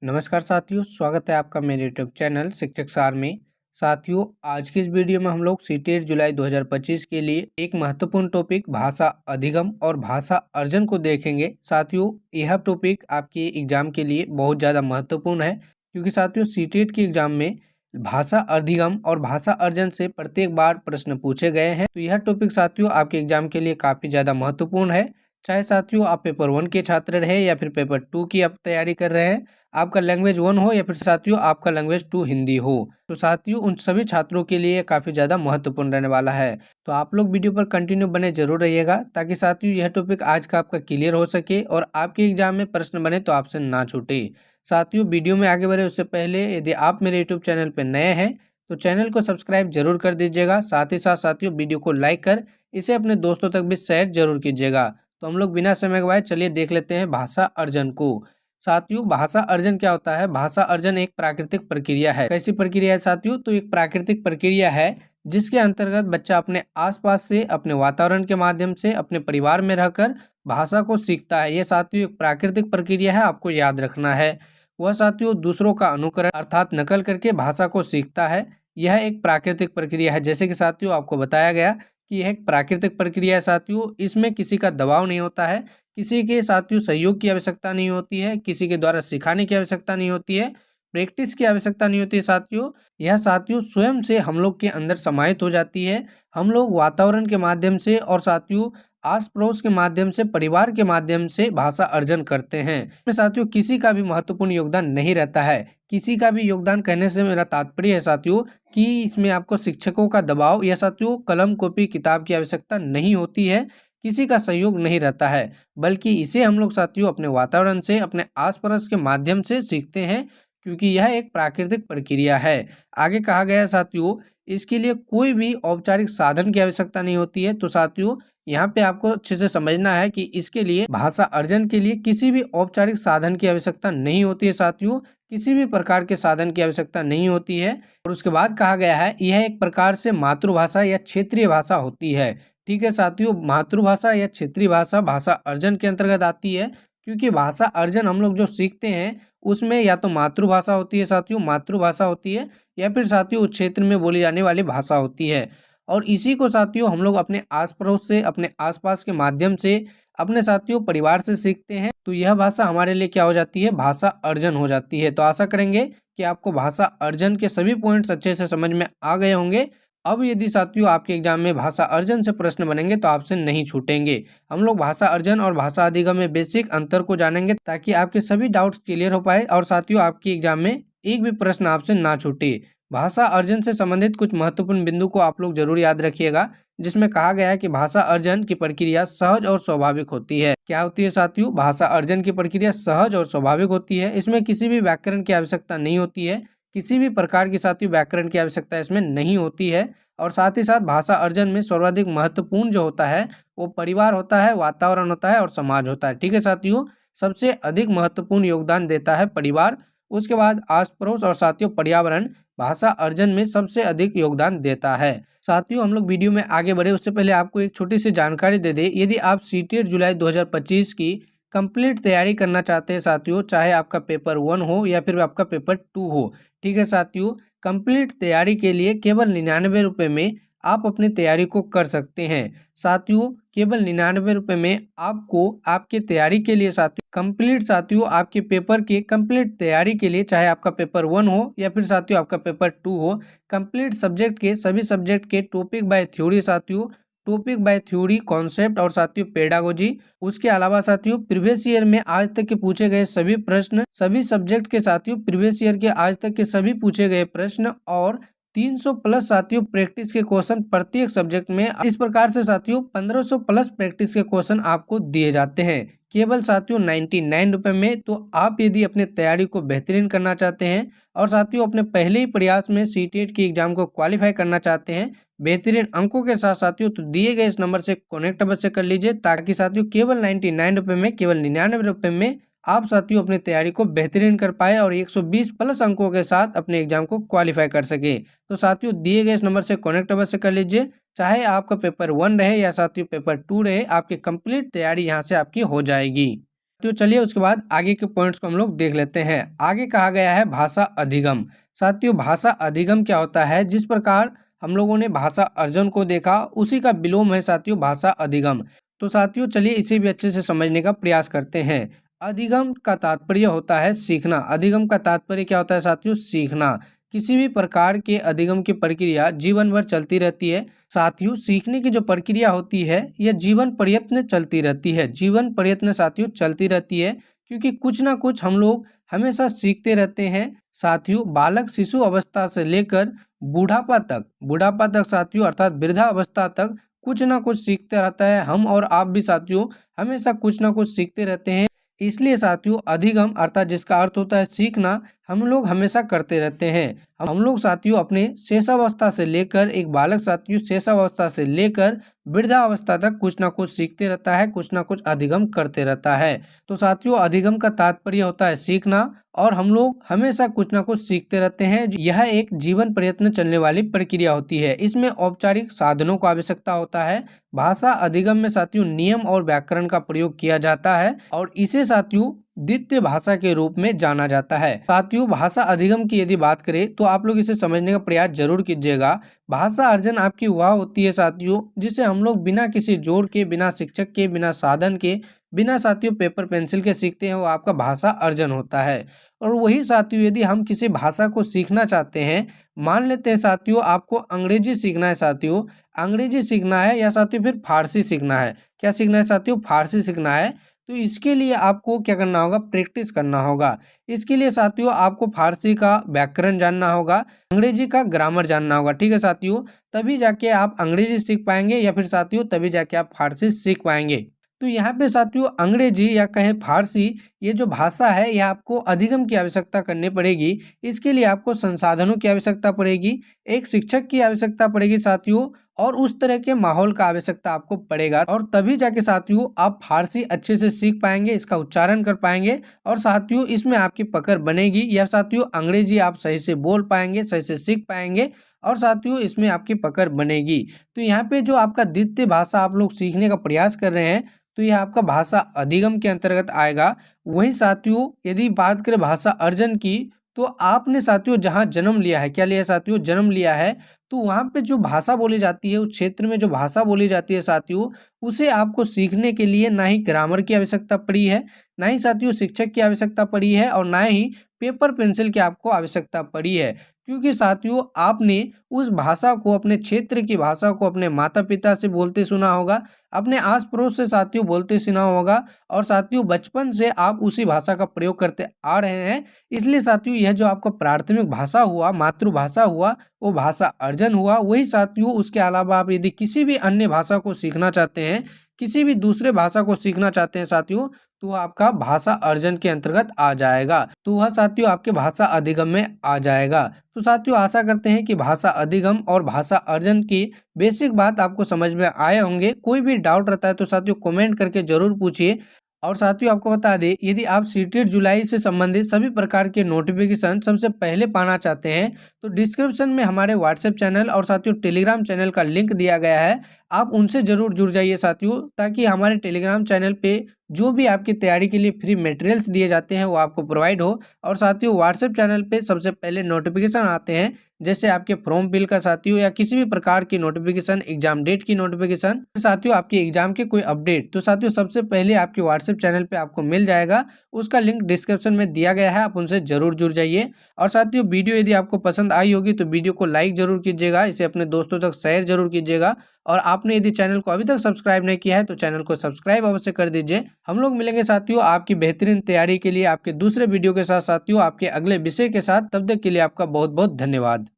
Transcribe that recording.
नमस्कार साथियों, स्वागत है आपका मेरे यूट्यूब चैनल शिक्षक सार में। साथियों, आज की इस वीडियो में हम लोग सीटेट जुलाई 2025 के लिए एक महत्वपूर्ण टॉपिक भाषा अधिगम और भाषा अर्जन को देखेंगे। साथियों, यह टॉपिक आपके एग्जाम के लिए बहुत ज़्यादा महत्वपूर्ण है, क्योंकि साथियों सीटेट के एग्जाम में भाषा अधिगम और भाषा अर्जन से प्रत्येक बार प्रश्न पूछे गए हैं। तो यह टॉपिक साथियों आपके एग्जाम के लिए काफ़ी ज़्यादा महत्वपूर्ण है। चाहे साथियों आप पेपर 1 के छात्र रहे या फिर पेपर 2 की आप तैयारी कर रहे हैं, आपका लैंग्वेज 1 हो या फिर साथियों आपका लैंग्वेज 2 हिंदी हो, तो साथियों उन सभी छात्रों के लिए काफ़ी ज़्यादा महत्वपूर्ण रहने वाला है। तो आप लोग वीडियो पर कंटिन्यू बने जरूर रहिएगा, ताकि साथियों यह टॉपिक आज का आपका क्लियर हो सके और आपके एग्जाम में प्रश्न बने तो आपसे ना छूटे। साथियों, वीडियो में आगे बढ़े उससे पहले यदि आप मेरे यूट्यूब चैनल पर नए हैं तो चैनल को सब्सक्राइब जरूर कर दीजिएगा। साथ ही साथ साथियों वीडियो को लाइक कर इसे अपने दोस्तों तक भी शेयर जरूर कीजिएगा। तो हम लोग बिना समय गवाए चलिए देख लेते हैं भाषा अर्जन को। साथियों, भाषा अर्जन क्या होता है? भाषा अर्जन एक प्राकृतिक प्रक्रिया है। कैसी प्रक्रिया है साथियों? तो एक प्राकृतिक प्रक्रिया है जिसके अंतर्गत बच्चा अपने आसपास से, अपने वातावरण के माध्यम से, अपने परिवार में रहकर भाषा को सीखता है। यह साथियों एक प्राकृतिक प्रक्रिया है, आपको याद रखना है। वह साथियों दूसरों का अनुकरण अर्थात नकल करके भाषा को सीखता है। यह एक प्राकृतिक प्रक्रिया है। जैसे कि साथियों आपको बताया गया कि यह एक प्राकृतिक प्रक्रिया है साथियों, इसमें किसी का दबाव नहीं होता है, किसी के साथियों सहयोग की आवश्यकता नहीं होती है, किसी के द्वारा सिखाने की आवश्यकता नहीं होती है, प्रैक्टिस की आवश्यकता नहीं होती है साथियों। यह साथियों स्वयं से हम लोग के अंदर समाहित हो जाती है। हम लोग वातावरण के माध्यम से और साथियों आस पड़ोस के माध्यम से, परिवार के माध्यम से भाषा अर्जन करते हैं। इसमें साथियों किसी का भी महत्वपूर्ण योगदान नहीं रहता है। किसी का भी योगदान कहने से मेरा तात्पर्य है साथियों कि इसमें आपको शिक्षकों का दबाव या साथियों कलम कॉपी किताब की आवश्यकता नहीं होती है, किसी का सहयोग नहीं रहता है, बल्कि इसे हम लोग साथियों अपने वातावरण से, अपने आस पड़ोस के माध्यम से सीखते हैं, क्योंकि यह एक प्राकृतिक प्रक्रिया है। आगे कहा गया है साथियों इसके लिए कोई भी औपचारिक साधन की आवश्यकता नहीं होती है। तो साथियों यहाँ पे आपको अच्छे से समझना है कि इसके लिए भाषा अर्जन के लिए किसी भी औपचारिक साधन की आवश्यकता नहीं होती है साथियों, किसी भी प्रकार के साधन की आवश्यकता नहीं होती है। और उसके बाद कहा गया है यह एक प्रकार से मातृभाषा या क्षेत्रीय भाषा होती है। ठीक है साथियों, मातृभाषा या क्षेत्रीय भाषा भाषा अर्जन के अंतर्गत आती है, क्योंकि भाषा अर्जन हम लोग जो सीखते हैं उसमें या तो मातृभाषा होती है साथियों, मातृभाषा होती है, या फिर साथियों उस क्षेत्र में बोली जाने वाली भाषा होती है। और इसी को साथियों हम लोग अपने आस पड़ोस से, अपने आसपास के माध्यम से, अपने साथियों परिवार से सीखते हैं। तो यह भाषा हमारे लिए क्या हो जाती है? भाषा अर्जन हो जाती है। तो आशा करेंगे कि आपको भाषा अर्जन के सभी पॉइंट्स अच्छे से समझ में आ गए होंगे। अब यदि साथियों आपके एग्जाम में भाषा अर्जन से प्रश्न बनेंगे तो आपसे नहीं छूटेंगे। हम लोग भाषा अर्जन और भाषा अधिगम में बेसिक अंतर को जानेंगे, ताकि आपके सभी डाउट्स क्लियर हो पाए और साथियों आपके एग्जाम में एक भी प्रश्न आपसे ना छूटे। भाषा अर्जन से संबंधित कुछ महत्वपूर्ण बिंदु को आप लोग जरूर याद रखिएगा, जिसमें कहा गया है कि भाषा अर्जन की प्रक्रिया सहज और स्वाभाविक होती है। क्या होती है साथियों? भाषा अर्जन की प्रक्रिया सहज और स्वाभाविक होती है। इसमें किसी भी व्याकरण की आवश्यकता नहीं होती है, किसी भी प्रकार की साथियों व्याकरण की आवश्यकता इसमें नहीं होती है। और साथ ही साथ भाषा अर्जन में सर्वाधिक महत्वपूर्ण जो होता है वो परिवार होता है, वातावरण होता है और समाज होता है। ठीक है साथियों, सबसे अधिक महत्वपूर्ण योगदान देता है परिवार, उसके बाद आस पड़ोस और साथियों पर्यावरण भाषा अर्जन में सबसे अधिक योगदान देता है। साथियों हम लोग वीडियो में आगे बढ़े उससे पहले आपको एक छोटी सी जानकारी दे दें। यदि आप सीटेट जुलाई 2025 की कंप्लीट तैयारी करना चाहते हैं साथियों, चाहे आपका पेपर 1 हो या फिर आपका पेपर 2 हो, ठीक है साथियों, कंप्लीट तैयारी के लिए केवल 99 रुपये में आप अपनी तैयारी को कर सकते हैं। साथियों केवल 99 रुपये में आपको आपकी तैयारी के लिए साथियों कंप्लीट, साथियों आपके पेपर की कंप्लीट तैयारी के लिए, चाहे आपका पेपर 1 हो या फिर साथियों आपका पेपर 2 हो, कंप्लीट सब्जेक्ट के सभी सब्जेक्ट के टॉपिक बाय थ्योरी साथियों, टॉपिक बाय थ्योरी, कॉन्सेप्ट और साथियों पेडागोजी, उसके अलावा साथियों प्रीवियस ईयर में आज तक के पूछे गए सभी प्रश्न, सभी सब्जेक्ट के साथियों प्रीवियस ईयर के आज तक के सभी पूछे गए प्रश्न और 300 प्लस साथियों प्रैक्टिस के क्वेश्चन प्रत्येक सब्जेक्ट में। इस प्रकार से साथियों 1500 प्लस प्रैक्टिस के क्वेश्चन आपको दिए जाते हैं केवल साथियों 99 रुपये में। तो आप यदि अपने तैयारी को बेहतरीन करना चाहते हैं और साथियों अपने पहले ही प्रयास में सीटेट की एग्जाम को क्वालिफाई करना चाहते हैं बेहतरीन अंकों के साथ साथियों, तो दिए गए इस नंबर से कनेक्ट अवश्य कर लीजिए, ताकि साथियों केवल 99 रुपये में, केवल 99 रुपये में आप साथियों अपनी तैयारी को बेहतरीन कर पाए और 120 प्लस अंकों के साथ अपने एग्जाम को क्वालिफाई कर सके। तो साथियों दिए गए इस नंबर से कनेक्ट अवश्य कर लीजिए, चाहे आपका पेपर 1 रहे या साथियों पेपर 2 रहे, आपकी कंप्लीट तैयारी यहां से आपकी हो जाएगी। तो चलिए उसके बाद आगे के पॉइंट्स को हम लोग देख लेते हैं। आगे कहा गया है भाषा अधिगम। साथियों भाषा अधिगम क्या होता है? जिस प्रकार हम लोगों ने भाषा अर्जन को देखा उसी का विलोम है साथियों भाषा अधिगम। तो साथियों चलिए इसे भी अच्छे से समझने का प्रयास करते हैं। अधिगम का तात्पर्य होता है सीखना। अधिगम का तात्पर्य क्या होता है साथियों? सीखना। किसी भी प्रकार के अधिगम की प्रक्रिया जीवन भर चलती रहती है। साथियों सीखने की जो प्रक्रिया होती है यह जीवन प्रयत्न चलती रहती है। जीवन प्रयत्न साथियों चलती रहती है, क्योंकि कुछ ना कुछ हम लोग हमेशा सीखते रहते हैं। साथियों बालक शिशु अवस्था से लेकर बुढ़ापा तक साथियों अर्थात वृद्धा अवस्था तक कुछ ना कुछ सीखते रहता है। हम और आप भी साथियों हमेशा कुछ ना कुछ सीखते रहते हैं। इसलिए साथियों अधिगम अर्थात जिसका अर्थ होता है सीखना, हम लोग हमेशा करते रहते हैं। हम लोग साथियों अपने शेषावस्था से लेकर एक बालक साथियों शेषावस्था से लेकर वृद्धावस्था तक कुछ ना कुछ सीखते रहता है, कुछ ना कुछ अधिगम करते रहता है। तो साथियों अधिगम का तात्पर्य होता है सीखना, और हम लोग हमेशा कुछ ना कुछ सीखते रहते हैं। यह एक जीवन प्रयत्न चलने वाली प्रक्रिया होती है। इसमें औपचारिक साधनों का आवश्यकता होता है। भाषा अधिगम में साथियों नियम और व्याकरण का प्रयोग किया जाता है और इसे साथियों द्वितीय भाषा के रूप में जाना जाता है। साथियों भाषा अधिगम की यदि बात करें तो आप लोग इसे समझने का प्रयास जरूर कीजिएगा। भाषा अर्जन आपकी वह होती है साथियों जिसे हम लोग बिना किसी जोड़ के, बिना शिक्षक के, बिना साधन के, बिना साथियों पेपर पेंसिल के सीखते हैं, वो आपका भाषा अर्जन होता है। और वही साथियों यदि हम किसी भाषा को सीखना चाहते हैं, मान लेते हैं साथियों आपको अंग्रेजी सीखना है साथियों, अंग्रेजी सीखना है या साथियों फिर फारसी सीखना है। क्या सीखना है साथियों? फारसी सीखना है। तो इसके लिए आपको क्या करना होगा? प्रैक्टिस करना होगा। इसके लिए साथियों आपको फारसी का व्याकरण जानना होगा, अंग्रेजी का ग्रामर जानना होगा। ठीक है साथियों, तभी जाके आप अंग्रेजी सीख पाएंगे या फिर साथियों तभी जाके आप फारसी सीख पाएंगे। तो यहाँ पे साथियों अंग्रेजी या कहें फारसी, ये जो भाषा है यह आपको अधिगम की आवश्यकता करनी पड़ेगी। इसके लिए आपको संसाधनों की आवश्यकता पड़ेगी, एक शिक्षक की आवश्यकता पड़ेगी साथियों, और उस तरह के माहौल का आवश्यकता आपको पड़ेगा। और तभी जाके साथियों आप फारसी अच्छे से सीख पाएंगे, इसका उच्चारण कर पाएंगे, और साथियों इसमें आपकी पकड़ बनेगी, या साथियों अंग्रेजी आप सही से बोल पाएंगे, सही से सीख पाएंगे, और साथियों इसमें आपकी पकड़ बनेगी। तो यहाँ पे जो आपका द्वितीय भाषा आप लोग सीखने का प्रयास कर रहे हैं, तो यह आपका भाषा अधिगम के अंतर्गत आएगा। वहीं साथियों यदि बात करें भाषा अर्जन की, तो आपने साथियों जहाँ जन्म लिया है, क्या लिया है साथियों? जन्म लिया है। तो वहाँ पे जो भाषा बोली जाती है, उस क्षेत्र में जो भाषा बोली जाती है साथियों, उसे आपको सीखने के लिए ना ही ग्रामर की आवश्यकता पड़ी है, ना ही साथियों शिक्षक की आवश्यकता पड़ी है, और ना ही पेपर पेंसिल की आपको आवश्यकता पड़ी है। क्योंकि साथियों आपने उस भाषा को, अपने क्षेत्र की भाषा को अपने माता पिता से बोलते सुना होगा, अपने आस पड़ोस से साथियों बोलते सुना होगा, और साथियों बचपन से आप उसी भाषा का प्रयोग करते आ रहे हैं। इसलिए साथियों यह जो आपका प्राथमिक भाषा हुआ, मातृभाषा हुआ, वो भाषा अर्जन हुआ। वही साथियों उसके अलावा आप यदि किसी भी अन्य भाषा को सीखना चाहते हैं, किसी भी दूसरे भाषा को सीखना चाहते हैं साथियों, तो वह आपका भाषा अर्जन के अंतर्गत आ जाएगा। तो वह साथियों आपके भाषा अधिगम में आ जाएगा। तो साथियों आशा करते हैं कि भाषा अधिगम और भाषा अर्जन की बेसिक बात आपको समझ में आए होंगे। कोई भी डाउट रहता है तो साथियों कमेंट करके जरूर पूछिए। और साथियों आपको बता दें, यदि आप सीटेट जुलाई से संबंधित सभी प्रकार के नोटिफिकेशन सबसे पहले पाना चाहते हैं, तो डिस्क्रिप्शन में हमारे व्हाट्सएप चैनल और साथियों टेलीग्राम चैनल का लिंक दिया गया है, आप उनसे जरूर जुड़ जाइए साथियों, ताकि हमारे टेलीग्राम चैनल पे जो भी आपकी तैयारी के लिए फ्री मटेरियल्स दिए जाते हैं वो आपको प्रोवाइड हो। और साथियों व्हाट्सएप चैनल पे सबसे पहले नोटिफिकेशन आते हैं, जैसे आपके फॉर्म फिल का साथियों, या किसी भी प्रकार की नोटिफिकेशन, एग्जाम डेट की नोटिफिकेशन, साथियों आपके एग्जाम के कोई अपडेट, तो साथियों सबसे पहले आपके व्हाट्सएप चैनल पे आपको मिल जाएगा। उसका लिंक डिस्क्रिप्शन में दिया गया है, आप उनसे जरूर जुड़ जाइए। और साथियों वीडियो यदि आपको पसंद आई होगी तो वीडियो को लाइक जरूर कीजिएगा, इसे अपने दोस्तों तक शेयर जरूर कीजिएगा। और आपने यदि चैनल को अभी तक सब्सक्राइब नहीं किया है तो चैनल को सब्सक्राइब अवश्य कर दीजिए। हम लोग मिलेंगे साथियों आपकी बेहतरीन तैयारी के लिए आपके दूसरे वीडियो के साथ साथियों, आपके अगले विषय के साथ। तब तक के लिए आपका बहुत बहुत धन्यवाद।